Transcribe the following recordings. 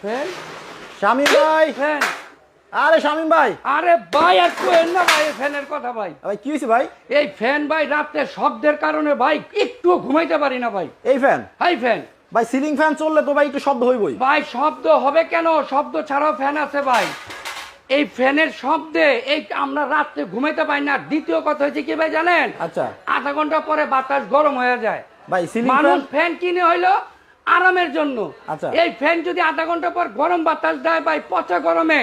Fan Shamim ভাই, fan আরে শামিম ভাই, আরে ভাই আর কোয়েন না ভাই এই ফ্যানের কথা ভাই। ভাই কি হয়েছে ভাই? এই ফ্যান ভাই রাতে শব্দের কারণে ভাই একটু ঘুমাইতে পারি না ভাই। এই ফ্যান? হাই ফ্যান ভাই সিলিং ফ্যান চললে তো ভাই একটু শব্দ হইবই। ভাই শব্দ হবে কেন? শব্দ ছাড়াও ফ্যান আছে ভাই। এই ফ্যানের শব্দে এই আমরা রাত্রে ঘুমাইতে পারি না। দ্বিতীয় কথা হচ্ছে কি ভাই জানেন? আচ্ছা, আধা ঘন্টা পরে বাতাস গরম হয়ে যায়। ভাই সিলিং মানুষ ফ্যান, ফ্যান কিনে হইলো আরামের জন্য। আচ্ছা। এই ফ্যান যদি আধা ঘন্টা পর গরম বাতাস দেয় ভাই, পচা গরমে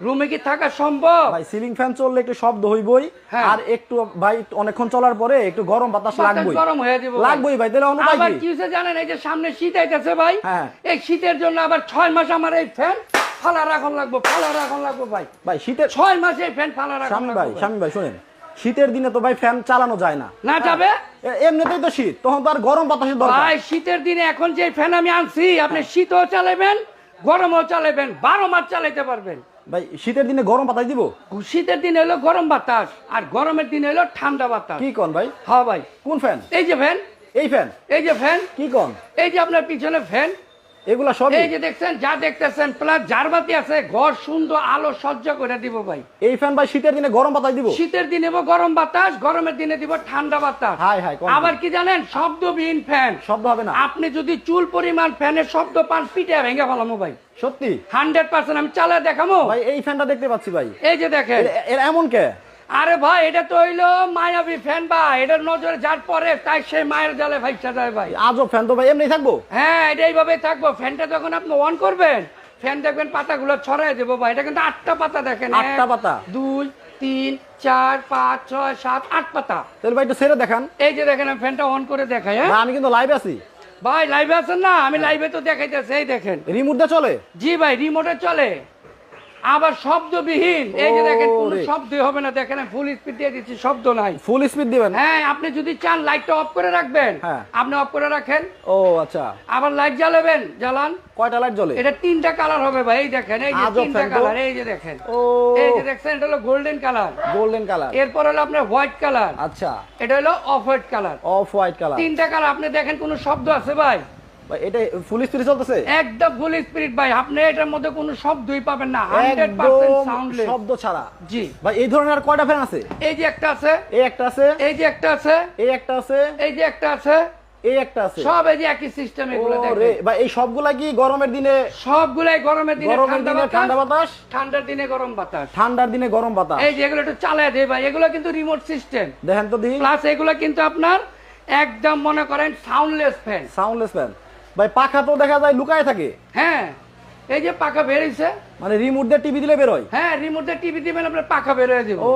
রুমে কি থাকা সম্ভব? ভাই সিলিং ফ্যান চললে একটু শব্দ হইবই, হ্যাঁ। আর একটু ভাই অনেকক্ষণ চলার পরে একটু গরম বাতাস লাগবেই, গরম হয়ে যাবে লাগবেই ভাই। তাহলে অন্য আবার ভাই কি হচ্ছে জানেন? এই যে সামনে শীত আইতেছে ভাই, হ্যাঁ। এই শীতের জন্য আবার 6 মাস আমার এই ফ্যান ফালা রাখন লাগবো, ফালা রাখন লাগবো ভাই। ভাই শীতের 6 মাস এই ফ্যান ফালা রাখন শামিম ভাই, লাগবো। শামিম ভাই শুনেন, শীতের দিনে তো ভাই ফ্যান চালানো যায় না। না যাবে? এমনিতেই তো শীত, তখন তো আর গরম বাতাসের দরকার। ভাই শীতের দিনে এখন যে ফ্যান আমি আনছি, আপনি শীতও চালাবেন গরমও চালাবেন, 12 মাস চালাইতে পারবেন। ভাই শীতের দিনে গরম বাতাস দিব? শীতের দিনে হলো গরম বাতাস, আর গরমের দিনে হলো ঠান্ডা বাতাস। কি কোন ভাই? হ্যাঁ ভাই। কোন ফ্যান? এই যে ফ্যান, এই ফ্যান? এই যে ফ্যান, কি কোন? এই যে আপনার পিছনে ফ্যান, এগুলা সব এই যে দেখছেন, যা দেখতেছেন প্লাস জারবাতি আছে, ঘর সুন্দর আলো সহ্য করে দিব ভাই। এই ফ্যান ভাই শীতের দিনে গরম বাতাস দিব? শীতের দিনে দিব গরম বাতাস, গরমের দিনে দিব ঠান্ডা বাতাস। হাই হাই, কোন আবার কি জানেন? শব্দবিহীন ফ্যান। শব্দ হবে না? আপনি যদি চুল পরিমাণ ফ্যানের শব্দ পান, পিঠে ভেঙে ফেলামো ভাই। সত্যি? 100% আমি চালায় দেখামো ভাই এই ফ্যানটা দেখতে পাচ্ছি ভাই, এই যে দেখেন। এর এমন কে? আরে ভাই এটা তো হইলো মায়াবী ফ্যান ভাই, এটার নজরে যার পরে তাই সে মায়ের জালে ভাইসা যায় ভাই। আজব ফ্যান তো ভাই, এমনি থাকবো? হ্যাঁ, এটা এইভাবে থাকবো। ফ্যানটা যখন আপনি অন করবেন, ফ্যান দেখবেন পাতাগুলো ছড়াই দেবো ভাই। এটা কিন্তু 8টা পাতা, দেখেন 8টা পাতা? 2 3 4 5 6 7 8 পাতা। তাহলে ভাই একটু ছেড়ে দেখান। এই যে দেখেন, আমি ফ্যানটা অন করে দেখাই। হ্যাঁ ভাই, আমি কিন্তু লাইভ আছি ভাই, লাইভে আছেন না? আমি লাইভে তো দেখাইতেছি, এই দেখেন। রিমোট দিয়ে চলে? জি ভাই, রিমোটে চলে, আবার শব্দবিহীন। এই যে দেখেন, কোনো ওরে। শব্দই হবে না। দেখেন ফুল স্পিড দিয়ে দিচ্ছি, শব্দ নাই। ফুল স্পিড দিবেন? হ্যাঁ, আপনি যদি চান লাইটটা অফ করে রাখবেন, হ্যাঁ। আপনি অফ করে রাখেন। ও আচ্ছা। আবার লাইট জ্বালাবেন, জ্বালান। কয়টা লাইট জ্বলে? এটা 3টা কালার হবে ভাই, এই দেখেন, এই যে আজব 3টা ফ্যান তো। কালার, এই যে দেখেন। ও এই যে দেখছেন, এটা হলো গোল্ডেন কালার, গোল্ডেন কালার। এরপর হলো আপনার হোয়াইট কালার, আচ্ছা, এটা হলো off white colour. Off white colour. 3টা কালার। আপনি দেখেন কোনো শব্দ আছে ভাই? ভাই এটা ফুল স্পিড চলতেছে? একদম ফুল স্পিরিট ভাই, আপনি এটার মধ্যে কোনো শব্দই পাবেন না, 100% একদম সাউন্ডলেস, শব্দ ছাড়া। জি ভাই এই ধরনের আর কয়টা ফ্যান আছে? এই যে একটা আছে, এই একটা আছে, এই যে একটা আছে, এই একটা আছে, এই যে একটা আছে, এই একটা আছে। সব এই যে একই সিস্টেম। এগুলো ওরে দেখেন, ভাই, এই সবগুলা কি গরমের দিনে? সবগুলাই গরমের দিনে ঠান্ডা বাতাস, ঠান্ডার দিনে গরম বাতাস। ঠান্ডার দিনে গরম বাতাস। এই যে এগুলো একটু চালায় দেয় ভাই, এগুলো কিন্তু রিমোট সিস্টেম। দেখেন তো দেখি। প্লাস এগুলো কিন্তু আপনার একদম মনে করেন সাউন্ডলেস ফ্যান। Soundless fan. ভাই পাখা তো দেখা যায় লুকায় থাকে। হ্যাঁ, এই যে পাখা বেরিয়েছে, মানে রিমোট দিয়ে টিভি দিলে বের হয়? হ্যাঁ, রিমোট দিয়ে টিভি দিবেন, আপনার পাখা বের হয়ে যাবে। ও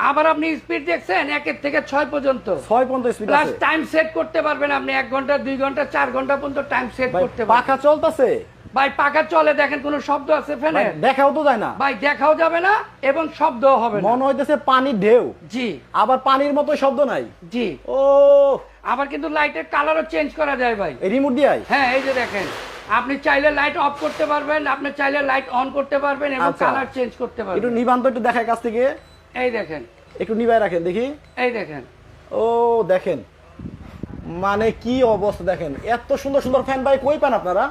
আবার আপনি স্পিড দেখছেন 1 থেকে 6 পর্যন্ত। 6 পর্যন্ত স্পিড প্লাস আছে। টাইম সেট করতে পারবেন আপনি, 1 ঘন্টা 2 ঘন্টা 4 ঘন্টা পর্যন্ত টাইম সেট ভাই করতে পারবেন। পাখা চলতেছে? ভাই পাখা চলে, দেখেন কোনো শব্দ আছে ভাই ফ্যানে? দেখাও তো যায় না ভাই দেখাও যাবে না এবং শব্দও হবে না। মনে হইতেছে পানির ঢেউ, জি আবার পানির মতো শব্দ নাই। জি। ও আবার কিন্তু লাইটের কালারও চেঞ্জ করা যায় ভাই। এই রিমোট দিয়ে? হ্যাঁ, এই যে দেখেন, আপনি চাইলে লাইট অফ করতে পারবেন, আপনি চাইলে লাইট অন করতে পারবেন এবং আচ্ছা। কালার চেঞ্জ করতে একটু পারবেন। নিবান তো, একটু দেখায় কাছ থেকে। এই দেখেন, একটু নিবাই রাখেন দেখি। এই দেখেন। ও দেখেন, মানে কি অবস্থা দেখেন। এত সুন্দর সুন্দর ফ্যান ভাই কই পান আপনারা?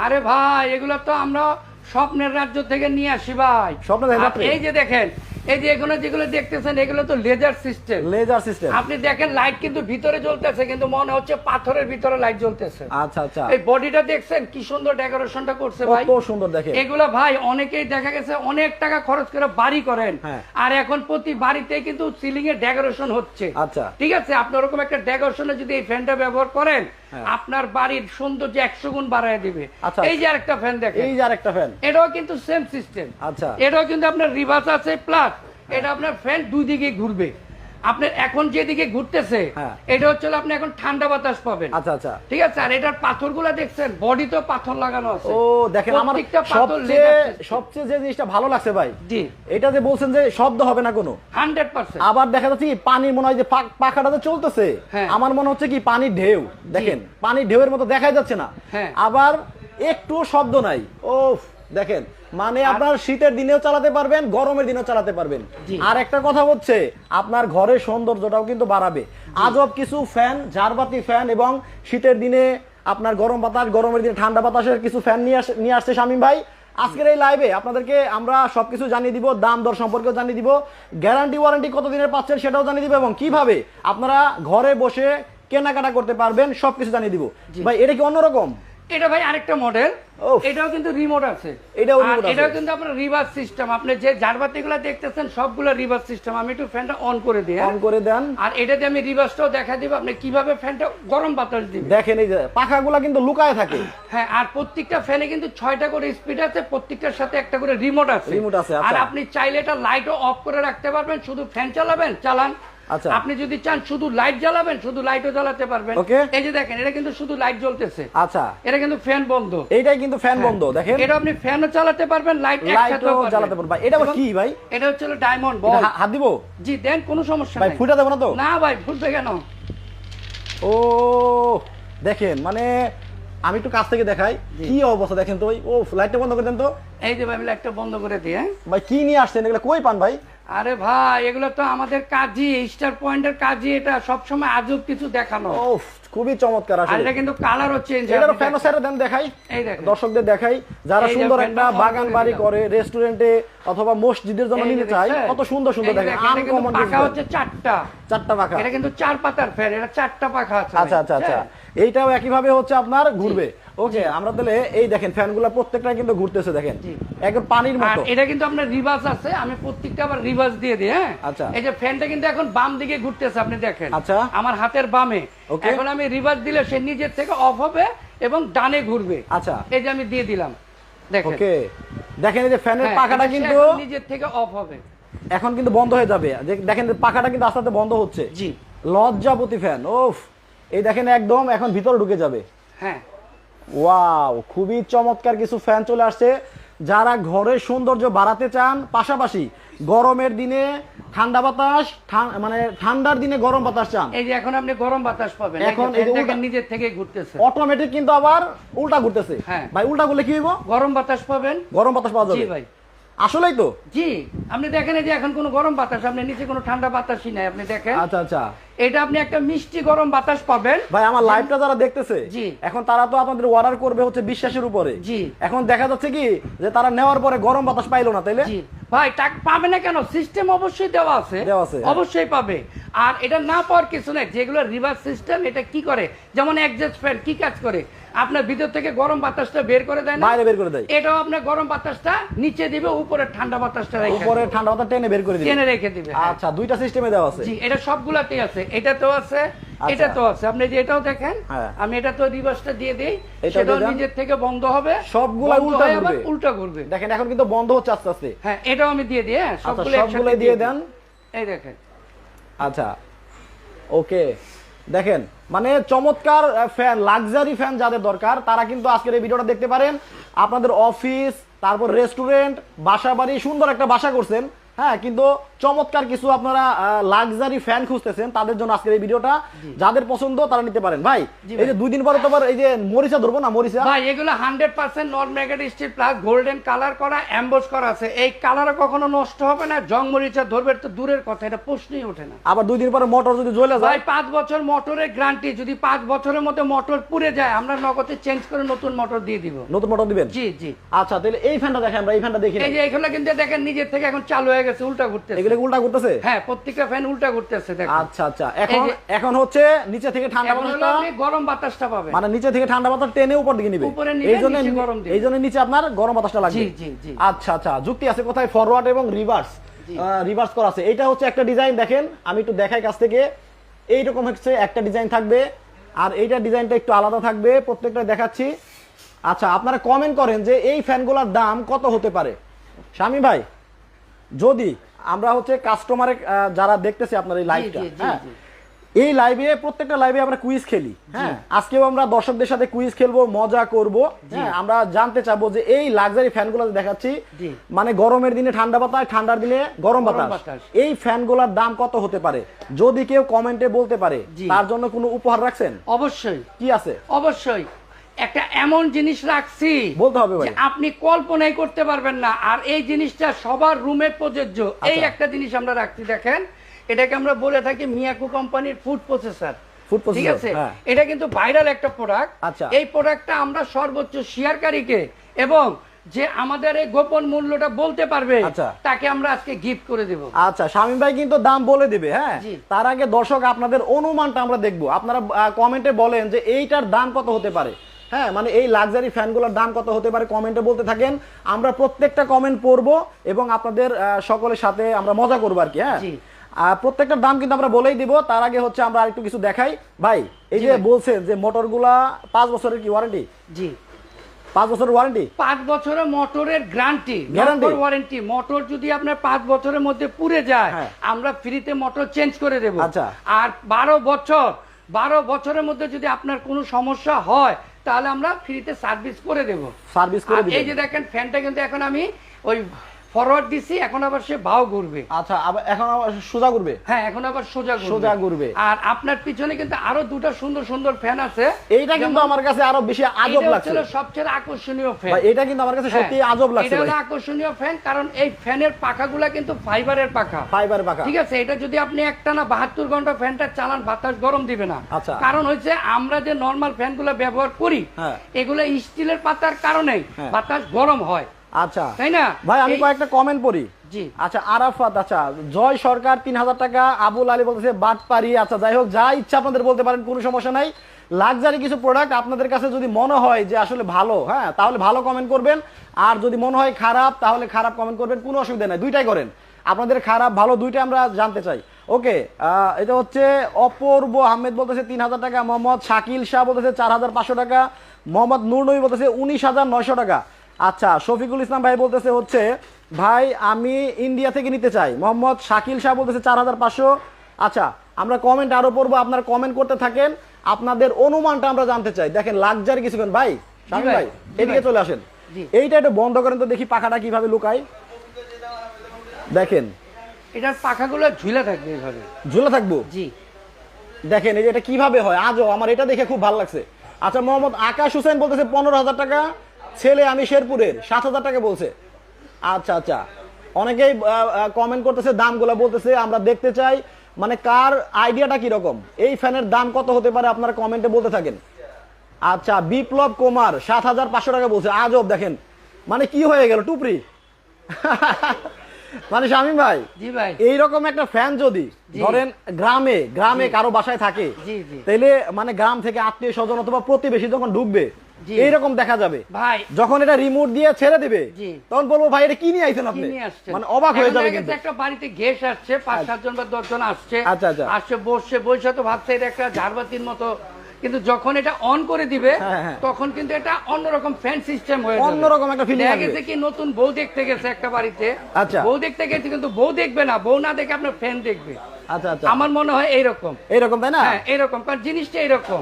আরে ভাই, এগুলো তো আমরা স্বপ্নের রাজ্য থেকে নিয়ে আসি ভাই। স্বপ্নের আর রাজ্যে? এই যে দেখেন, এই যে এখানে যেগুলো দেখতেছেন, এগুলো তো লেজার সিস্টেম। Laser system? আপনি দেখেন লাইট কিন্তু ভিতরে জ্বলতেছে, কিন্তু মনে হচ্ছে পাথরের ভিতরে লাইট জ্বলতেছে। আচ্ছা আচ্ছা। এই বডিটা দেখছেন কি সুন্দর ডেকোরেশনটা করছে ভাই, কত সুন্দর দেখেন। এগুলো ভাই অনেকেই দেখা গেছে অনেক টাকা খরচ করে বাড়ি করেন, হ্যাঁ। আর এখন প্রতি বাড়িতে কিন্তু সিলিং এ ডেকোরেশন হচ্ছে। আচ্ছা। ঠিক আছে, আপনি ওরকম একটা ডেকোরেশনে যদি এই ফ্যানটা ব্যবহার করেন, হ্যাঁ। আপনার বাড়ির সৌন্দর্য 100 গুণ বাড়ায় দিবে। আচ্ছা। এই যে আরেকটা ফ্যান দেখেন, এই যে আরেকটা ফ্যান। এটাও কিন্তু সেম সিস্টেম। আচ্ছা। এটাও কিন্তু আপনার রিভার্স আছে, প্লাস এটা আপনার ফ্যান দুই দিকে ঘুরবে। আপনার এখন যেদিকে ঘুরতেছে, হ্যাঁ। এটা হচ্ছে আপনি এখন ঠান্ডা বাতাস পাবেন। আচ্ছা আচ্ছা। ঠিক আছে, আর এটার পাথরগুলো দেখছেন, বডিতেও পাথর লাগানো আছে। ও দেখেন, আমার প্রত্যেকটা পাথর laser system। সবচেয়ে যে জিনিসটা ভালো লাগছে ভাই, জি, এটা যে বলছেন যে শব্দ হবে না কোনো, 100%। আবার দেখা যাচ্ছে কি পানির মনে হয় যে পাখাটা যে চলতেছে, হ্যাঁ। আমার মনে হচ্ছে কি পানির ঢেউ। দেখেন পানির ঢেউয়ের মতো দেখাই যাচ্ছে না, হ্যাঁ। আবার একটু শব্দ নাই। ও দেখেন, মানে আপনার শীতের দিনেও চালাতে পারবেন, গরমের দিনেও চালাতে পারবেন। জি। আর একটা কথা হচ্ছে, আপনার ঘরের সৌন্দর্যটাও কিন্তু বাড়াবে। আজব কিছু ফ্যান, ঝাড়বাতি ফ্যান, এবং শীতের দিনে আপনার গরম বাতাস, গরমের দিনে ঠান্ডা বাতাসের কিছু ফ্যান নিয়ে আসছে শামীম ভাই। আজকের এই লাইভে আপনাদেরকে আমরা সবকিছু জানিয়ে দিব, দাম দর সম্পর্কেও জানিয়ে দিব, গ্যারান্টি ওয়ারেন্টি কত দিনের পাচ্ছেন সেটাও জানিয়ে দিব, এবং কিভাবে আপনারা ঘরে বসে কেনাকাটা করতে পারবেন সবকিছু জানিয়ে দিব। ভাই এটা কি অন্যরকম? এটা ভাই আরেকটা মডেল, এটাও কিন্তু রিমোট আছে, এটাও কিন্তু আপনার রিভার্স সিস্টেম। আপনি যে জারবাতিগুলো দেখতেছেন সবগুলো রিভার্স সিস্টেম। আমি একটু ফ্যানটা অন করে দিই, অন করে দেন, আর এটাতে আমি রিভার্সটাও দেখা দিব আপনি কিভাবে ফ্যানটা গরম বাতাস দিবেন। দেখেন এই যে পাখাগুলো কিন্তু লুকায় থাকে। হ্যাঁ, আর প্রত্যেকটা ফ্যানে কিন্তু 6টা করে স্পিড আছে, প্রত্যেকটার সাথে একটা করে রিমোট আছে। আর আপনি চাইলে এটা লাইটও অফ করে রাখতে পারবেন, শুধু ফ্যান চালাবেন, চালান। আচ্ছা, আপনি যদি চান শুধু লাইট জ্বালাবেন, শুধু লাইটও জ্বালাতে পারবেন। এই যে দেখেন এটা কিন্তু শুধু লাইট জ্বলতেছে। আচ্ছা, এটা কিন্তু ফ্যান বন্ধ, এইটাই কিন্তু ফ্যান বন্ধ। দেখেন এটা আপনি ফ্যানও চালাতে পারবেন, লাইটও জ্বালাতে পারবেন। ভাই এটা কি ভাই? এটা হচ্ছে ডায়মন্ড বল। হাত দিব? জি দেন, কোনো সমস্যা নাই। ভাই ফুটা দেব না তো? না ভাই, ফুটবে কেন? ও দেখেন, মানে আমি একটু কাছ থেকে দেখাই কি অবস্থা, দেখেন তো ভাই। ও লাইটটা বন্ধ করে দেন তো। এই যে ভাই আমি লাইটটা বন্ধ করে দিই। ভাই কি নিয়ে আসছেন এগুলো, কই পান ভাই? আরে ভাই এগুলো তো আমাদের কাজই, স্টার পয়েন্টের কাজই, এটা সবসময় আজব কিছু দেখানো। ও খুবই চমৎকার আসলে। এটা কিন্তু কালারও চেঞ্জ। এটার ফ্যানও সেটা দেন, দেখাই, এই দেখেন দর্শকদের দেখাই, যারা সুন্দর একটা বাগান বাড়ি করে, রেস্টুরেন্টে অথবা মসজিদের জন্য নিতে চাই, কত সুন্দর সুন্দর দেখেন। আনকমন পাখা হচ্ছে চারটা পাখা। এটা কিন্তু 4 পাতার ফ্যান, এটা 4টা পাখা আছে। আচ্ছা আচ্ছা আচ্ছা, এইটাও একই ভাবে হচ্ছে আপনার ঘুরবে। ওকে, আমরা তাহলে এই দেখেন ফ্যানগুলো প্রত্যেকটা কিন্তু ঘুরতেছে, দেখেন একদম পানির মতো। এটা কিন্তু আপনার রিভার্স আছে, আমি প্রত্যেকটা আবার রিভার্স দিয়ে দিই। হ্যাঁ, আচ্ছা, এই যে ফ্যানটা কিন্তু এখন বাম দিকে ঘুরতেছে, আপনি দেখেন। আচ্ছা, আমার হাতের বামে। এখন আমি রিভার্স দিলে সে নিজের থেকে অফ হবে এবং ডানে ঘুরবে। আচ্ছা, এই যে আমি দিয়ে দিলাম, দেখেন। ওকে, দেখেন এই যে ফ্যানের পাখাটা কিন্তু নিজের থেকে অফ হবে, এখন কিন্তু বন্ধ হয়ে যাবে। দেখেন পাখাটা কিন্তু আস্তে আস্তে বন্ধ হচ্ছে। জি, লজ্জাপতি ফ্যান। ওফ, এই দেখেন একদম এখন ভিতরে ঢুকে যাবে। হ্যাঁ, ওয়াও, খুবই চমৎকার কিছু ফ্যান চলে আসছে। যারা ঘরের সৌন্দর্য বাড়াতে চান, পাশাপাশি গরমের দিনে ঠান্ডা বাতাস, মানে ঠান্ডার দিনে গরম বাতাস চান, এই যে এখন আপনি গরম বাতাস পাবেন। এখন এই যে নিজের থেকে ঘুরতেছে অটোমেটিক, কিন্তু আবার উল্টা ঘুরতেছে। হ্যাঁ ভাই, উল্টা করলে কি হইব? গরম বাতাস পাবেন, গরম বাতাস পাওয়া যাবে। জি ভাই, আসলেই তো। জি, আপনি দেখেন এই যে এখন কোনো গরম বাতাস, আপনি নিচে কোনো ঠান্ডা বাতাসই নাই, আপনি দেখেন। আচ্ছা আচ্ছা, এটা আপনি একটা মিষ্টি গরম বাতাস পাবেন। ভাই আমার লাইভটা যারা দেখতেছে, জি, এখন তারা তো আপনাদের অর্ডার করবে হচ্ছে বিশ্বাসের উপরে। জি, এখন দেখা যাচ্ছে কি যে তারা নেওয়ার পরে গরম বাতাস পাইলো না, তাইলে জি ভাই টাকা পাবে না কেন? সিস্টেম অবশ্যই দেওয়া আছে, অবশ্যই পাবে। আর এটা না পাওয়ার কিছু নাই, যেগুলো রিভার্স সিস্টেম, এটা কি করে, যেমন এক্সজস্ট ফ্যান কি কাজ করে, আপনার ভিতর থেকে গরম বাতাসটা বের করে দেয় না, বাইরে বের করে দেয়। এটাও আপনার গরম বাতাসটা নিচে দিবে, উপরে ঠান্ডা বাতাসটা রেখে, উপরে ঠান্ডা বাতাস টেনে বের করে দিবে, টেনে রেখে দিবে। আচ্ছা, দুইটা সিস্টেমে দেওয়া আছে। জি, এটা সবগুলাতেই আছে, এটাতেও আছে, এটাতেও আছে। আপনি যে এটাও দেখেন, আমি এটা তো রিভার্সটা দিয়ে দেই, সেটাও নিজের থেকে বন্ধ হবে, সবগুলা উল্টা ঘুরবে। দেখেন এখন কিন্তু বন্ধ হচ্ছে আস্তে আস্তে। হ্যাঁ, এটাও আমি দিয়ে দিই। হ্যাঁ, সবগুলো দিয়ে দেন, এই দেখেন। আচ্ছা, ওকে, দেখেন মানে চমৎকার ফ্যান, লাক্সারি ফ্যান যাদের দরকার তারা কিন্তু আজকের এই ভিডিওটা দেখতে পারেন। আপনাদের অফিস, তারপর রেস্টুরেন্ট, বাসা বাড়ি, সুন্দর একটা বাসা করছেন, হ্যাঁ, কিন্তু চমৎকার কিছু আপনারা লাক্সারি ফ্যান খুঁজতেছেন, তাদের জন্য আজকের এই ভিডিওটা। যাদের পছন্দ তারা নিতে পারেন। ভাই এই যে 2 দিন পরে তো আবার এই যে মরিচা ধরবো না, মরিচা ভাই এগুলো 100% non magnetic steel plus golden colour করা, এমবস করা আছে। এই কালার কখনো নষ্ট হবে না, জং মরিচা ধরবে তো দূরের কথা, এটা প্রশ্নই ওঠে না। আবার 2 দিন পরে মোটর যদি জ্বলে যায়, ভাই 5 বছর মোটরের গ্যারান্টি, যদি 5 বছরের মধ্যে মোটর পুড়ে যায় আমরা নগদে চেঞ্জ করে নতুন মোটর দিয়ে দিব। নতুন মোটর দিবেন? জি জি। আচ্ছা, তাহলে এই ফ্যানটা দেখেন, আমরা এই ফ্যানটা দেখি। এই যে এগুলো কিন্তু দেখেন নিজের থেকে এখন চালু হয়ে গেছে, উল্টা ঘুরতেছে। এগুলো উল্টা ঘুরতেছে? হ্যাঁ, প্রত্যেকটা ফ্যান উল্টা ঘুরতেছে, দেখেন। আচ্ছা আচ্ছা, এখন হচ্ছে নিচে থেকে ঠান্ডা বাতাসটা, আপনি গরম বাতাসটা পাবেন, মানে নিচে থেকে ঠান্ডা বাতাস টেনে উপর দিকে নিবে, এই জন্য নিচে আপনার গরম বাতাসটা লাগবে। জি জি জি। আচ্ছা আচ্ছা, যুক্তি আছে কোথায়, ফরওয়ার্ড এবং রিভার্স করা আছে। এটা হচ্ছে একটা ডিজাইন, দেখেন আমি একটু দেখাই কাছ থেকে। এইরকম হচ্ছে একটা ডিজাইন থাকবে, আর এইটা ডিজাইনটা একটু আলাদা থাকবে, প্রত্যেকটা দেখাচ্ছি। আচ্ছা, আপনারা কমেন্ট করেন যে এই ফ্যানগুলোর দাম কত হতে পারে। শামীম ভাই, যদি আমরা হচ্ছে কাস্টমারে যারা দেখতেছে আপনার এই লাইভটা, হ্যাঁ, এই লাইভে প্রত্যেকটা লাইভে আমরা কুইজ খেলি, হ্যাঁ, আজকেও আমরা দর্শকদের সাথে কুইজ খেলবো, মজা করব, হ্যাঁ, আমরা জানতে চাবো যে এই লাক্সারি ফ্যানগুলো দেখাচ্ছি, মানে গরমের দিনে ঠান্ডা বাতাস, ঠান্ডার দিনে গরম বাতাস, এই ফ্যানগুলোর দাম কত হতে পারে, যদি কেউ কমেন্টে বলতে পারে তার জন্য কোনো উপহার রাখছেন? অবশ্যই। কি আছে? অবশ্যই একটা এমন জিনিস রাখছি, বলতে হবে ভাই, আপনি কল্পনাই করতে পারবেন না, আর এই জিনিসটা সবার রুমে প্রযোজ্য। এই একটা জিনিস আমরা রাখছি, দেখেন, এটাকে আমরা বলে থাকি মিয়াকো কোম্পানির ফুড প্রসেসর। ফুড ঠিক প্রসেসর আছে, হ্যাঁ এটা কিন্তু ভাইরাল একটা প্রোডাক্ট। আচ্ছা এই প্রোডাক্টটা আমরা সর্বোচ্চ শেয়ারকারীকে এবং যে আমাদের এই গোপন মূল্যটা বলতে পারবে আচ্ছা তাকে আমরা আজকে গিফট করে দেব। আচ্ছা শামীম ভাই কিন্তু দাম বলে দিবে, হ্যাঁ তার আগে দর্শক আপনাদের অনুমানটা আমরা দেখব। আপনারা কমেন্টে বলেন যে এইটার দাম কত হতে পারে, হ্যাঁ মানে এই লাক্সারি ফ্যানগুলোর দাম কত হতে পারে, কমেন্টে বলতে থাকেন। আমরা প্রত্যেকটা কমেন্ট পড়বো এবং আপনাদের সকলের সাথে আমরা মজা করবো আর কি। হ্যাঁ প্রত্যেকটা দাম কিন্তু আমরা বলেই দিব। তার আগে হচ্ছে আমরা আরেকটু কিছু দেখাই ভাই। এই যে বলছেন যে মোটরগুলা 5 বছরের কি ওয়ারেন্টি? জি 5 বছরের ওয়ারেন্টি, 5 বছরের মোটরের গ্যারান্টি ওয়ারেন্টি। মোটর যদি আপনার 5 বছরের মধ্যে পুড়ে যায় আমরা ফ্রিতে মোটর চেঞ্জ করে দেব। আচ্ছা আর 12 বছরের মধ্যে যদি আপনার কোনো সমস্যা হয় তাহলে আমরা ফ্রিতে সার্ভিস করে দেব। সার্ভিস করে দেব। এই যে দেখেন ফ্যানটা কিন্তু এখন আমি ওই ফরওয়ার্ড দিছি, এখন আবার সে বাও ঘুরবে। আচ্ছা এখন আবার সোজা ঘুরবে? হ্যাঁ এখন আবার সোজা ঘুরবে। আর আপনার পিছনে কিন্তু আরো দুটো সুন্দর সুন্দর ফ্যান আছে। এইটা কিন্তু আমার কাছে আরো বেশি আজব লাগছে, এটা সবচেয়ে আকর্ষণীয় ফ্যান। ভাই এটা কিন্তু আমার কাছে সত্যি আজব লাগছে। এটা হলো আকর্ষণীয় ফ্যান কারণ এই ফ্যানের পাখাগুলা কিন্তু ফাইবারের পাখা। ঠিক আছে, এটা যদি আপনি একটানা 72 ঘন্টা ফ্যানটা চালান বাতাস গরম দিবে না। কারণ হচ্ছে আমরা যে নরমাল ফ্যানগুলো ব্যবহার করি এগুলো স্টিলের পাতার কারণে বাতাস গরম হয়। আচ্ছা তাই না ভাই? আমি কয়েকটা কমেন্ট পড়ি। জি আচ্ছা আরাফাত, আচ্ছা জয় সরকার 3000 টাকা, আবুল আলী বলতেছে বাটপারি। আচ্ছা যাই হোক, যা ইচ্ছা আপনাদের বলতে পারেন, কোনো সমস্যা নাই। লাক্সারি কিছু প্রোডাক্ট আপনাদের কাছে যদি মনে হয় যে আসলে ভালো, হ্যাঁ তাহলে ভালো কমেন্ট করবেন। আর যদি মনে হয় খারাপ তাহলে খারাপ কমেন্ট করবেন, কোনো অসুবিধা নাই, দুইটাই করেন। আপনাদের খারাপ ভালো দুইটাই আমরা জানতে চাই। ওকে এটা হচ্ছে অপূর্ব আহমেদ বলতেছে 3000 টাকা, মোহাম্মদ শাকিল শাহ বলতেছে 4500 টাকা, মোহাম্মদ নূর নবী বলতেছে 19900 টাকা। আচ্ছা শফিকুল ইসলাম ভাই বলতেছে হচ্ছে ভাই আমি ইন্ডিয়া থেকে নিতে চাই, মোহাম্মদ শাকিল শাহ বলতেছে 4500। আচ্ছা আমরা কমেন্ট আরো পড়বো, আপনারা কমেন্ট করতে থাকেন, আপনাদের অনুমানটা আমরা জানতে চাই। দেখেন লাক্সারি কিছু ভাই, শামিম ভাই এদিকে চলে আসেন, এইটা একটু বন্ধ করেন তো দেখি পাখাটা কিভাবে লুকায়। দেখেন এটার পাখাগুলো ঝুলে থাকবে, এইভাবে ঝুলে থাকবো। জি দেখেন এই যে এটা কিভাবে হয়, আজও আমার এটা দেখে খুব ভালো লাগছে। আচ্ছা মোহাম্মদ আকাশ হোসেন বলতেছে 15000 টাকা, ছেলে আমি শেরপুরের 7000 টাকা বলছে। আচ্ছা আচ্ছা অনেকেই কমেন্ট করতেছে, দামগুলো বলতেছে, আমরা দেখতে চাই মানে কার আইডিয়াটা কি রকম, এই ফ্যানের দাম কত হতে পারে আপনারা কমেন্টে বলতে থাকেন। আচ্ছা বিপ্লব কুমার 7500 টাকা বলছে। আজব দেখেন মানে কি হয়ে গেল টুপরি। মানে শামীম ভাই এইরকম একটা ফ্যান যদি ধরেন গ্রামে কারো বাসায় থাকে তাহলে মানে গ্রাম থেকে আত্মীয় স্বজন অথবা প্রতিবেশী যখন ঢুকবে এইরকম দেখা যাবে ভাই, যখন এটা রিমোট দিয়ে ছেড়ে দিবে তখন বলবো ভাই এটা কি নিয়ে আইছেন আপনি, মানে অবাক হয়ে যাবে। কিন্তু একটা বাড়িতে গেস্ট আসছে 5-7 জন বা 10 জন আসছে, আসছে বসে তো ভাবছে এটা একটা ঝাড়বাতির মতো, কিন্তু যখন এটা অন করে দিবে তখন কিন্তু এটা অন্যরকম ফ্যান সিস্টেম হয়ে যাবে, অন্যরকম একটা ফিলিং আসবে। দেখে কি নতুন বউ দেখতে গেছে একটা বাড়িতে, বউ দেখতে গেছে কিন্তু বউ দেখবে না, বউ না দেখে আপনার ফ্যান দেখবে। আচ্ছা আচ্ছা আমার মনে হয় এইরকম তাই না? হ্যাঁ এইরকম, কারণ জিনিসটা এইরকম।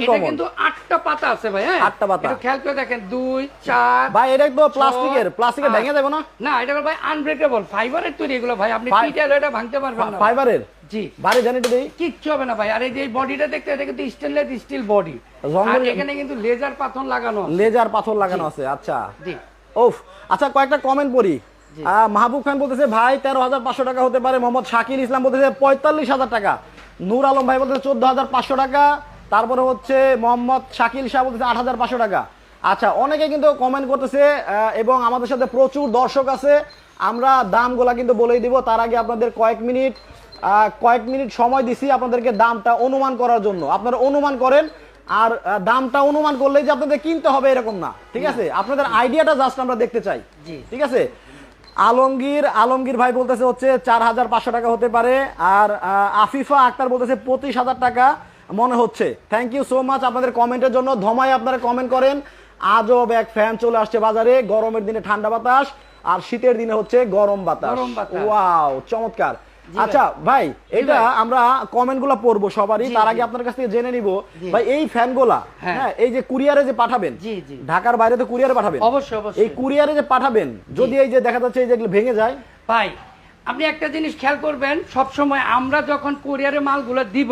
এটা কিন্তু 8টা পাতা আছে ভাই, হ্যাঁ 8টা পাতা, একটু খেয়াল করে দেখেন 2 4 ভাই এটা একদম প্লাস্টিকের ভেঙে যাবে না? না এটা ভাই আনব্রেকেবল ফাইবারের তৈরি, এগুলো ভাই আপনি পিটালে এটা ভাঙতে পারবেন না। ফাইবারের? জি বাড়ি জানি তো দেই কিচ্ছু হবে না ভাই। আর এই যে বডিটা দেখতে, এটা কিন্তু স্টেনলেস স্টিল বডি, আর এখানে কিন্তু লেজার পাথর লাগানো আছে। আচ্ছা জি ওফ। আচ্ছা কয়েকটা কমেন্ট পড়ি। মাহবুব খান বলতেছে ভাই 13500 টাকা হতে পারে, মোহাম্মদ শাকিল ইসলাম বলতেছে 45000 টাকা, নূর আলম ভাই বলতেছে 14500 টাকা, তারপরে হচ্ছে মোহাম্মদ শাকিল শাহ বলতেছে 8500 টাকা। আচ্ছা অনেকে কিন্তু কমেন্ট করতেছে এবং আমাদের সাথে প্রচুর দর্শক আছে, আমরা দামগুলা কিন্তু বলেই দিব। তার আগে আপনাদের কয়েক মিনিট সময় দিছি আপনাদেরকে দামটা অনুমান করার জন্য, আপনারা অনুমান করেন। আর দামটা অনুমান করলেই যে আপনাদের কিনতে হবে এরকম না, ঠিক আছে? আপনাদের আইডিয়াটা জাস্ট আমরা দেখতে চাই, ঠিক আছে? আলমগীর ভাই বলতেছে হচ্ছে 4500 টাকা হতে পারে, আর আফিফা আক্তার বলতেছে 25000 টাকা মনে হচ্ছে। থ্যাংক ইউ সো মাচ আপনাদের কমেন্টের জন্য, ধমায় আপনারা কমেন্ট করেন। আজব এক ফ্যান চলে আসছে বাজারে, গরমের দিনে ঠান্ডা বাতাস আর শীতের দিনে হচ্ছে গরম বাতাস। ওয়াও চমৎকার। আচ্ছা ভাই এটা আমরা কমেন্ট গুলা পড়বো সবারই, তার আগে আপনার কাছ থেকে জেনে নিব ভাই এই ফ্যান গুলা, হ্যাঁ এই যে কুরিয়ারে যে পাঠাবেন, ঢাকার বাইরে তো কুরিয়ারে পাঠাবেন, অবশ্যই এই কুরিয়ারে যে পাঠাবেন যদি এই যে দেখা যাচ্ছে এই যেগুলো ভেঙে যায়, ভাই আপনি একটা জিনিস খেয়াল করবেন, সব সময় আমরা যখন কুরিয়ারে মালগুলো দিব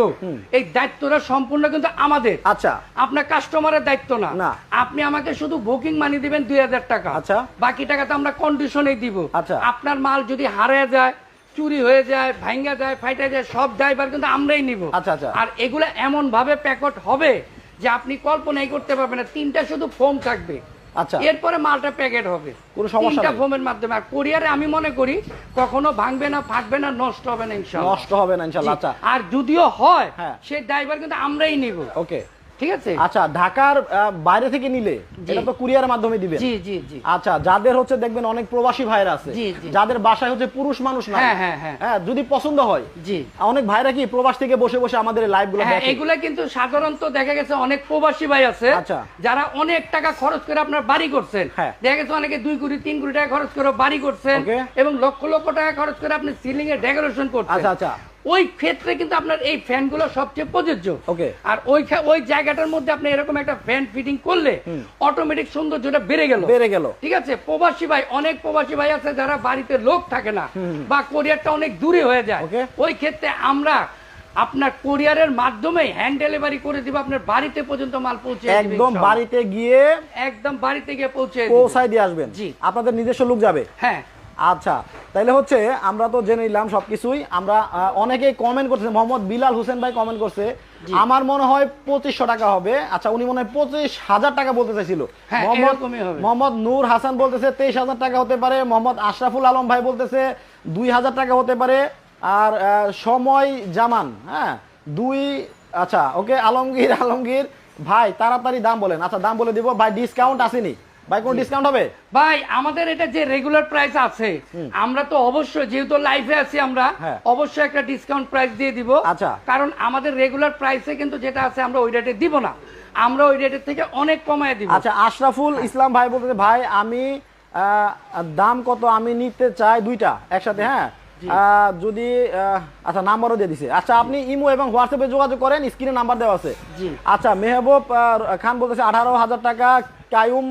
এই দায়িত্বটা সম্পূর্ণ কিন্তু আমাদের। আচ্ছা আপনার কাস্টমারের দায়িত্ব না, আপনি আমাকে শুধু বুকিং মানি দিবেন 2000 টাকা, আচ্ছা বাকি টাকা তো আমরা কন্ডিশনে দিব। আচ্ছা আপনার মাল যদি হারিয়ে যায়, চুরি হয়ে যায়, ভাঙ্গা যায়, ফাইটা যায়, সব ড্রাইভার কিন্তু আমরাই নিব। আচ্ছা আচ্ছা। আর এগুলো এমন ভাবে প্যাকেট হবে যে আপনি কল্পনাই করতে পারবেন না। 3টা শুধু ফোম থাকবে, আচ্ছা, এরপরে মালটা প্যাকেট হবে কোনো সমস্যা 3টা নেই। ফোমের মাধ্যমে। আর কোরিয়ারে আমি মনে করি কখনো ভাঙবে না, ফাটবে না, নষ্ট হবে না ইনশাআল্লাহ। নষ্ট হবে না ইনশাআল্লাহ। আচ্ছা, আর যদিও হয় হ্যাঁ, সেই ড্রাইভার কিন্তু আমরাই নিব। ওকে, ঠিক আছে। আচ্ছা, ঢাকার বাইরে থেকে নিলে এটা তো কুরিয়ারের মাধ্যমে দিবেন? জি জি জি। আচ্ছা, যাদের হচ্ছে দেখবেন অনেক প্রবাসী ভাইরা আছে, যাদের বাসায় হচ্ছে পুরুষ মানুষ না, হ্যাঁ হ্যাঁ হ্যাঁ, হ্যাঁ, যদি পছন্দ হয়, জি, অনেক ভাইরা কি প্রবাস থেকে বসে বসে আমাদের লাইভ গুলো দেখে। এগুলা কিন্তু সাধারণত দেখা গেছে অনেক প্রবাসী ভাই আছে, আচ্ছা, যারা অনেক টাকা খরচ করে আপনার বাড়ি করছেন। দেখা গেছে অনেকে 2 কোটি 3 কোটি টাকা খরচ করে বাড়ি করছেন এবং লক্ষ লক্ষ টাকা খরচ করে আপনি সিলিং এ ডেকোরেশন করছেন। আচ্ছা আচ্ছা, ওই ক্ষেত্রে কিন্তু আপনার এই ফ্যানগুলো সবচেয়ে প্রযোজ্য। ওকে। আর ওই জায়গাটার মধ্যে আপনি এরকম একটা ফ্যান ফিটিং করলে অটোমেটিক সৌন্দর্যটা বেড়ে গেল। ঠিক আছে। প্রবাসী ভাই, অনেক প্রবাসী ভাই আছে যারা বাড়িতে লোক থাকে না বা কোরিয়ারটা অনেক দূরে হয়ে যায়, ওই ক্ষেত্রে আমরা আপনার কোরিয়ারের মাধ্যমে হ্যান্ড ডেলিভারি করে দিব, আপনার বাড়িতে পর্যন্ত মাল পৌঁছে একদম বাড়িতে গিয়ে পৌঁছায় দিয়ে আসবেন। জি, আপনাদের নিজস্ব লোক যাবে? হ্যাঁ। আচ্ছা, তাইলে হচ্ছে আমরা তো জেনে নিলাম সবকিছুই। আমরা অনেকেই কমেন্ট করতেছে, মোহাম্মদ বিলাল হোসেন ভাই কমেন্ট করছে, আমার মনে হয় 2500 টাকা হবে। আচ্ছা, উনি মনে হয় 25,000 টাকা বলতে চাইছিল। মোহাম্মদ নূর হাসান বলতেছে 23,000 টাকা হতে পারে। মোহাম্মদ আশরাফুল আলম ভাই বলতেছে 2000 টাকা হতে পারে। আর সময় জামান, হ্যাঁ, 2, আচ্ছা, ওকে। আলমগীর ভাই তাড়াতাড়ি দাম বলেন। আচ্ছা, দাম বলে দিব ভাই। ডিসকাউন্ট আসেনি ভাই? কোন ডিসকাউন্ট হবে ভাই? আমাদের এটা যে রেগুলার প্রাইস আছে, আমরা তো অবশ্যই যেহেতু লাইভে আছি, আমরা অবশ্যই একটা ডিসকাউন্ট প্রাইস দিয়ে দিব। আচ্ছা, কারণ আমাদের রেগুলার প্রাইসে কিন্তু যেটা আছে আমরা ওই রেটে দিব না, আমরা ওই রেটের থেকে অনেক কমায় দিব। আচ্ছা, আশরাফুল ইসলাম ভাই বলতেছে, ভাই আমি দাম কত? আমি নিতে চাই 2টা একসাথে। হ্যাঁ, যদি আচ্ছা, নাম্বারও দিয়ে দিছে। আচ্ছা, আপনি ইমো এবং হোয়াটসঅ্যাপে যোগাযোগ করেন, স্ক্রিনে নাম্বার দেওয়া আছে। আচ্ছা, মেহবুব খান বলতেছে 18,000 টাকা। কায়ুম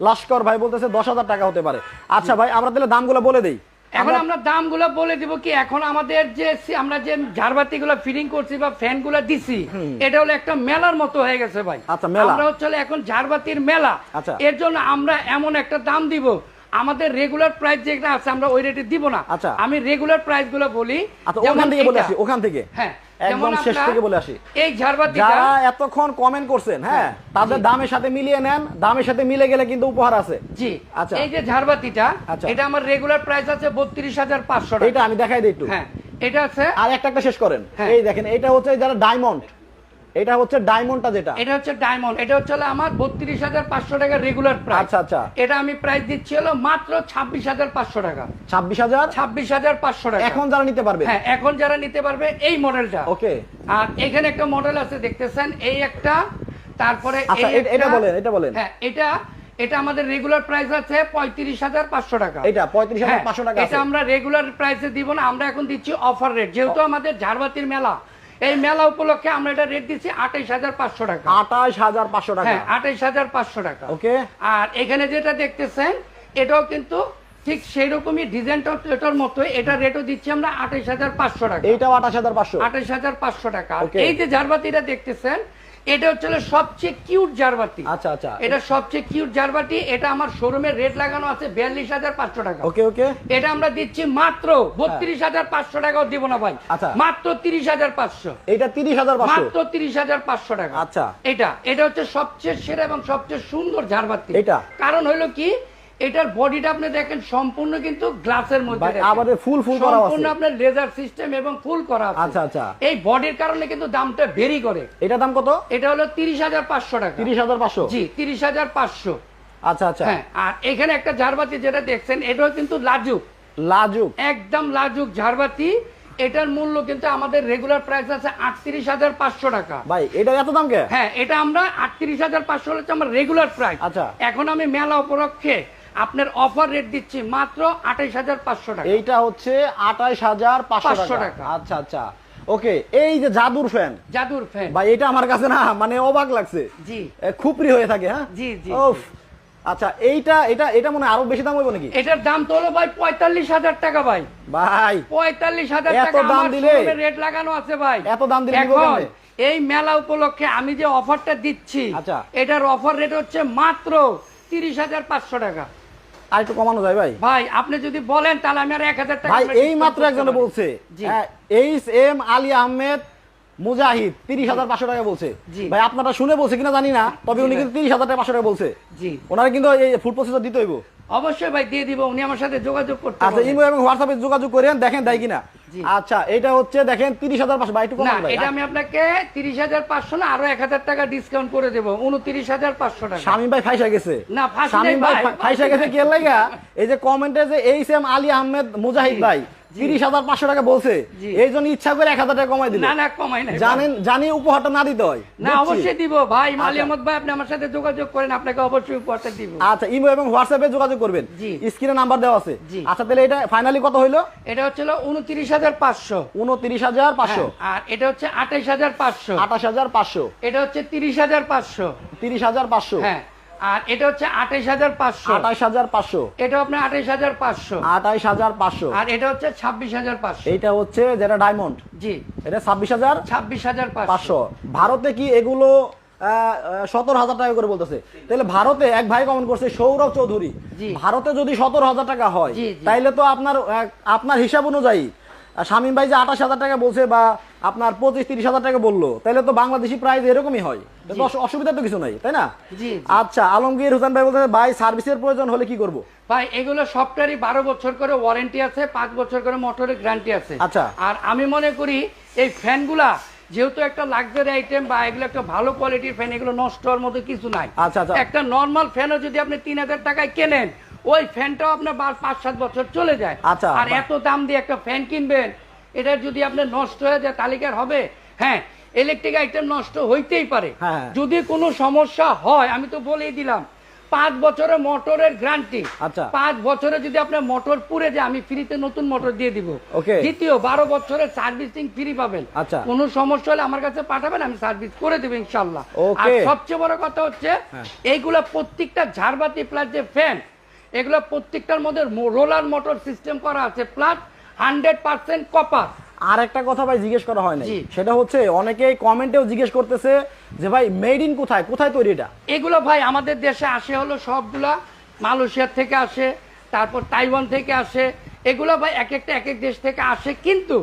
লস্কর ভাই বলতেছে 10,000 টাকা হতে পারে। আচ্ছা ভাই, আমরা তাহলে দামগুলো বলে দেই। এখন আমরা দামগুলো বলে দিব কি, এখন আমাদের যে আমরা যে ঝাড়বাতিগুলো ফিটিং করছি বা ফ্যানগুলো দিছি, এটা হলো একটা মেলার মতো হয়ে গেছে ভাই। আচ্ছা, মেলা, আমরা হচ্ছে এখন ঝাড়বাতির মেলা। আচ্ছা, এর জন্য আমরা এমন একটা দাম দিব, আমাদের রেগুলার প্রাইস যেটা আছে আমরা ওই রেটে দিব না। আচ্ছা, আমি রেগুলার প্রাইস গুলো বলি। আচ্ছা, ওখান থেকে বলে আসি, ওখান থেকে, হ্যাঁ, একদম শেষ থেকে বলে আসি। এই ঝাড়বাতিটা যারা এতক্ষণ কমেন্ট করছেন, হ্যাঁ, তাদের দামের সাথে মিলিয়ে নেন, দামের সাথে মিলে গেলে কিন্তু উপহার আছে। জি, আচ্ছা, এই যে ঝাড়বাতিটা, এটা আমার রেগুলার প্রাইস আছে 32,500 টাকা। এটা আমি দেখাই দিই একটু। হ্যাঁ, এটা আছে। আর একটা শেষ করেন। এই দেখেন, এটা হচ্ছে যারা ডায়মন্ড, এটা হচ্ছে ডায়মন্ডটা, যেটা এটা হচ্ছে ডায়মন্ড, এটা হচ্ছে আমার 32,500 টাকা রেগুলার প্রাইস। আচ্ছা আচ্ছা, এটা আমি প্রাইস দিচ্ছি হলো মাত্র 26,500 টাকা। 26,500 টাকা এখন যারা নিতে পারবে। হ্যাঁ, এখন যারা নিতে পারবে এই মডেলটা। ওকে। আর এখানে একটা মডেল আছে দেখতেছেন, এই একটা, তারপরে এটা বলেন। হ্যাঁ, এটা আমাদের রেগুলার প্রাইস আছে 35,500 টাকা। এটা 35,500 টাকা। এটা আমরা রেগুলার প্রাইসে দিব না, আমরা এখন দিচ্ছি অফার রেট, যেহেতু আমাদের ঝাড়বাতির মেলা, এই মেলা উপলক্ষে আমরা এটা রেট দিচ্ছি 28,500 টাকা। 28,500 টাকা। হ্যাঁ, 28,500 টাকা। ওকে। আর এখানে যেটা দেখতেছেন, এটাও কিন্তু ঠিক সেই রকমই ডিজাইনটা এটার মতোই, এটা রেটও দিচ্ছি আমরা 28,500 টাকা। এটাও 28,500 টাকা। এই যে ঝাড়বাতিটা দেখতেছেন, এটা হচ্ছে সবচেয়ে কিউট ঝাড়বাতি। আচ্ছা আচ্ছা, এটা সবচেয়ে কিউট ঝাড়বাতি। এটা আমার শোরুমে রেট লাগানো আছে 42,500 টাকা। ওকে ওকে। এটা আমরা দিচ্ছি মাত্র 32,500 টাকাও দিব না ভাই। আচ্ছা, মাত্র 30,500। এটা 30,500, মাত্র 30,500 টাকা। আচ্ছা, এটা হচ্ছে সবচেয়ে সেরা এবং সবচেয়ে সুন্দর ঝাড়বাতি। এটা কারণ হলো কি, এটার বডিটা আপনি দেখেন সম্পূর্ণ কিন্তু গ্লাসের মধ্যে, আমাদের ফুল করা আছে, সম্পূর্ণ আপনার লেজার সিস্টেম এবং ফুল করা আছে। আচ্ছা আচ্ছা, এই বডির কারণে কিন্তু দামটা ভেরি করে। এটা দাম কত? এটা হলো 30,500 টাকা। 30,500? জি, 30,500। আচ্ছা আচ্ছা। হ্যাঁ, আর এখানে একটা ঝাড়বাতি যেটা দেখছেন, এটাও কিন্তু লাজুক, একদম লাজুক ঝাড়বাতি। এটার মূল্য কিন্তু আমাদের রেগুলার প্রাইস আছে 38,500 টাকা। ভাই, এটা এত দাম কে? হ্যাঁ, এটা আমরা 38,500 হচ্ছে আমার রেগুলার প্রাইস। আচ্ছা, এখন আমি মেলা উপলক্ষে আপনার অফার রেট দিচ্ছি মাত্র 28,500 টাকা। এইটা হচ্ছে 28,500 টাকা। আচ্ছা আচ্ছা, ওকে। এই যে জাদুর ফ্যান ভাই, এটা আমার কাছে না মানে অবাক লাগছে। জি, খুপরি হয়ে থাকে। হ্যাঁ, জি জি। আচ্ছা, এটা মনে আরো বেশি দাম হইব নাকি? এটার দাম তো হলো ভাই 45,000 টাকা। ভাই 45,000 টাকা এত দাম দিলে রেট লাগানো আছে ভাই। এত দাম দিলে কি এই মেলা উপলক্ষে আমি যে অফারটা দিচ্ছি, আচ্ছা, এটার অফার রেট হচ্ছে মাত্র 30,500 টাকা। আর একটু কমানো যায় ভাই? ভাই আপনি যদি বলেন তাহলে আমি আর 1000 টাকা ভাই এই মাত্র একজনে বলছে, এইচ এম আলী আহমেদ মুজাহিদ 30,500 টাকা বলছে। ভাই আপনারা শুনে বলছে কিনা জানি না, তবে উনি কিন্তু 30,500 টাকা বলছে। জি ওনারা কিন্তু এই ফুড প্রসেসর দিতে হইব। অবশ্যই ভাই দিয়ে দিব, উনি আমার সাথে যোগাযোগ করতে আচ্ছা ইমো এবং হোয়াটসঅ্যাপে যোগাযোগ করেন, দেখেন দেয় কিনা। আচ্ছা এটা হচ্ছে দেখেন 30,500। ভাই একটু কমান ভাই। এটা আমি আপনাকে 30,500 না আরো 1000 টাকা ডিসকাউন্ট করে দেব, 29,500 টাকা। শামিম ভাই ফাইসা গেছে। না শামিম ভাই ফাইসা গেছে কি লাগা? এই যে কমেন্টে যে এইচ এম আলী আহমেদ মুজাহিদ ভাই 30,500 টাকা বলছে, এই জন্য ইচ্ছা করে 1000 টাকা কমাই দিল। না না কমাই নাই, জানি উপহারটা না দিতে হয়। না অবশ্যই দিব ভাই। মালি আহমদ ভাই আপনি আমার সাথে যোগাযোগ করেন, আপনাকে অবশ্যই উপহারটা দিব। আচ্ছা ইমো এবং হোয়াটসঅ্যাপে যোগাযোগ করবেন, স্ক্রিনে নাম্বার দেওয়া আছে। আচ্ছা তাহলে এটা ফাইনালি কত হইলো? এটা হচ্ছে 29,500। 29,500। আর এটা হচ্ছে 28,500। 28,500। এটা হচ্ছে 30,500। 30,500। হ্যাঁ আর এটা হচ্ছে 28,500। 28,500। এটা আপনার 28,500। 28,500। আর এটা হচ্ছে 26,500। এটা হচ্ছে যেটা ডায়মন্ড। জি এটা 26,500। ভারতে কি এগুলো 17,000 টাকা করে বলতেছে? তাহলে ভারতে এক ভাই কমেন্ট করছে সৌরভ চৌধুরী, ভারতে যদি 17,000 টাকা হয় তাইলে তো আপনার হিসাব অনুযায়ী শামিম ভাই যে 28,000 টাকা বলছে বা আপনার 25-30,000 টাকা বললো, তাহলে তো বাংলাদেশি প্রাইস এরকমই হয়, অসুবিধা তো কিছু নাই, তাই না? আচ্ছা আলমগীর হোসেন ভাই বলতে ভাই সার্ভিসের প্রয়োজন হলে কি করব? ভাই এগুলো সফটওয়্যারই 12 বছর করে ওয়ারেন্টি আছে, 5 বছর করে মোটরের গ্যারান্টি আছে। আচ্ছা আর আমি মনে করি এই ফ্যানগুলা যেহেতু একটা লাক্সারি আইটেম বা এগুলো একটা ভালো কোয়ালিটির ফ্যান, এগুলো নষ্ট হওয়ার মতো কিছু নাই। আচ্ছা একটা নরমাল ফ্যানও যদি আপনি 3,000 টাকায় কেনেন, ওই ফ্যানটাও আপনার 5-7 বছর চলে যায়। আচ্ছা আর এত দাম দিয়ে একটা ফ্যান কিনবেন, এটা যদি আপনার নষ্ট হয়ে যায় তালিকার হবে। হ্যাঁ ইলেকট্রিক আইটেম নষ্ট হইতেই পারে, যদি কোনো সমস্যা হয় আমি তো বলেই দিলাম 5 বছরের মোটরের গ্যারান্টি। আচ্ছা 5 বছরে যদি আপনার মোটর পুড়ে যায় আমি ফ্রিতে নতুন মোটর দিয়ে দিব। দ্বিতীয় 12 বছরের সার্ভিসিং ফ্রি পাবেন। আচ্ছা কোনো সমস্যা হলে আমার কাছে পাঠাবেন, আমি সার্ভিস করে দেব ইনশাআল্লাহ। আর সবচেয়ে বড় কথা হচ্ছে এইগুলা প্রত্যেকটা ঝাড়বাতি প্লাস যে ফ্যান, এগুলো প্রত্যেকটার মধ্যে রোলার মোটর সিস্টেম করা আছে, প্লাস 100% কপার। আর একটা কথা ভাই জিজ্ঞেস করা হয় না, সেটা হচ্ছে অনেকেই কমেন্টেও জিজ্ঞেস করতেছে যে ভাই মেড ইন কোথায় তৈরি এটা? এগুলো ভাই আমাদের দেশে আসে হলো সবগুলা মালয়েশিয়ার থেকে আসে, তারপর তাইওয়ান থেকে আসে। এগুলো ভাই এক এক দেশ থেকে আসে, কিন্তু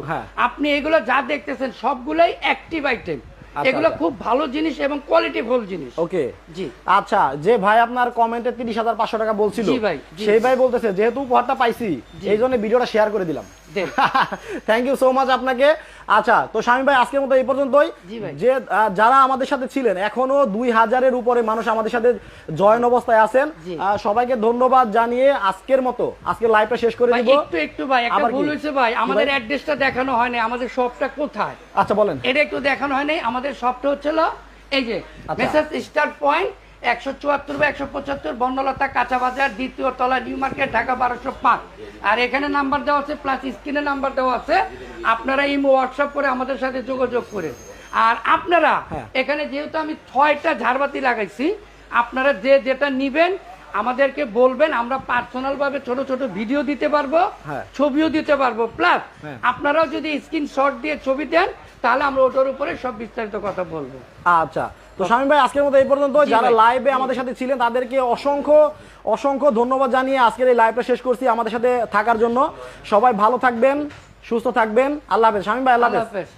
আপনি এগুলো যা দেখতেছেন সবগুলাই অ্যাক্টিভ আইটেম। এগুলো খুব ভালো জিনিস এবং কোয়ালিটিফুল জিনিস। ওকে জি আচ্ছা, যে ভাই আপনার কমেন্টে 30,500 টাকা বলছিল, সেই ভাই বলতেছে যেহেতু উপহারটা পাইছি এই জন্য ভিডিওটা শেয়ার করে দিলাম। থ্যাংক ইউ সো মাচ আপনাকে। আচ্ছা তো শামিম ভাই আজকের মতো এই পর্যন্তই। যে যারা আমাদের সাথে ছিলেন, এখনো 2000-এর উপরে মানুষ আমাদের সাথে জয়েন অবস্থায় আছেন, সবাইকে ধন্যবাদ জানিয়ে আজকের লাইভটা শেষ করে দিব। একটু ভাই একটা ভুল হয়েছে ভাই, আমাদের অ্যাড্রেসটা দেখানো হয় নাই, আমাদের শপটা কোথায়? আচ্ছা বলেন। এটা একটু দেখানো হয় নাই, আমাদের শপটা হচ্ছিল এই যে মেসেজ স্টার পয়েন্ট 174/175 বনলতা কাঁচা বাজার, দ্বিতীয় তলা, নিউ মার্কেট, ঢাকা 1205। আর এখানে নাম্বার দেওয়া আছে, প্লাস স্ক্রিনে নাম্বার দেওয়া আছে, আপনারা ইমো হোয়াটসঅ্যাপ করে আমাদের সাথে যোগাযোগ করে। আর আপনারা এখানে যেহেতু আমি 6টা ঝাড়বাতি লাগাইছি, আপনারা যেটা নিবেন আমাদেরকে বলবেন, আমরা পার্সোনাল ভাবে ছোট ছোট ভিডিও দিতে পারবো, ছবিও দিতে পারবো, প্লাস আপনারাও যদি স্ক্রিনশট দিয়ে ছবি দেন তাহলে আমরা ওটার উপরে সব বিস্তারিত কথা বলবো। আচ্ছা তো শামিম ভাই আজকের মতো এই পর্যন্ত। যারা লাইভে আমাদের সাথে ছিলেন তাদেরকে অসংখ্য ধন্যবাদ জানিয়ে আজকের এই লাইভটা শেষ করছি আমাদের সাথে থাকার জন্য। সবাই ভালো থাকবেন, সুস্থ থাকবেন। আল্লাহ হাফেজ শামিম ভাই। আল্লাহ হাফেজ।